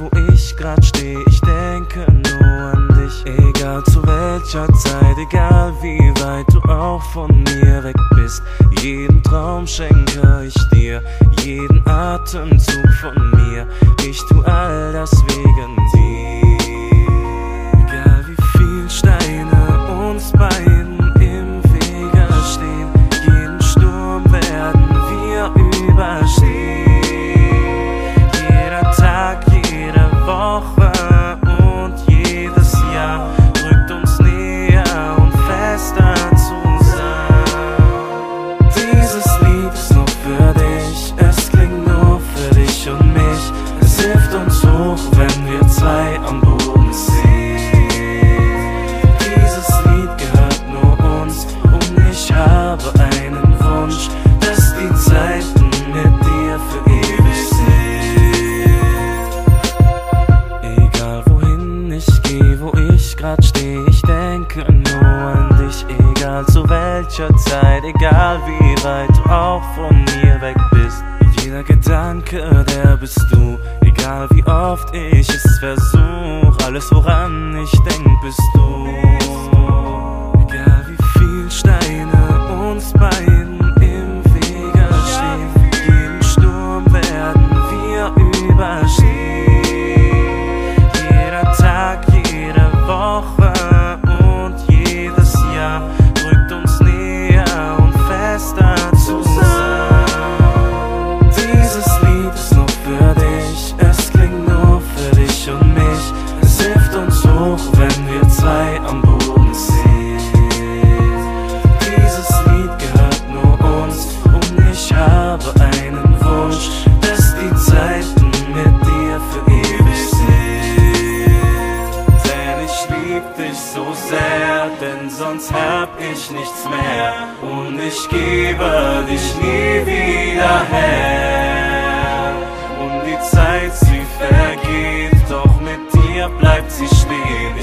wo ich grad steh, ich denke nur an dich. Egal zu welcher Zeit, egal wie weit du auch von mir weg bist. Jeden Traum schenke ich dir, jeden Atemzug von mir. Ich tu all das wegen dir. Egal wie viel Steine uns beiden im Wege stehen, jeden Sturm werden wir überstehen. Jeder Tag, jede Woche und jedes Jahr rückt uns näher und fester zusammen. Dieses Lied ist nur für dich, es klingt nur für dich und mich. Es hilft uns hoch, wenn wir zwei am Boden stehen. Dieses Lied gehört nur uns und ich habe einen Wunsch, dass die Zeiten mit dir für ewig sind. Egal wohin ich geh, wo ich grad steh, ich denke nur an dich. Egal zu welcher Zeit, egal wie weit du auch von mir weg bist. Jeder Gedanke, der bist du. Egal wie oft ich es versuch, alles woran ich denk, bist du. Egal wie viel Steine uns beiden im Wege stehen, jeden Sturm werden wir überstehen. Jeder Tag, jede Woche und jedes Jahr rückt uns näher und fester zusammen. Dieses Lied ist nur für dich, es klingt nur für dich und mich. Es hilft uns hoch, wenn wir zwei am Boden stehen. Dieses Lied gehört nur uns und ich habe einen Wunsch, dass die Zeiten mit dir für ewig sind. Denn ich lieb dich so sehr, denn sonst hab ich nichts mehr und ich gebe dich nie wieder her. Und die Zeit, sie vergeht, doch mit dir bleibt sie stehen.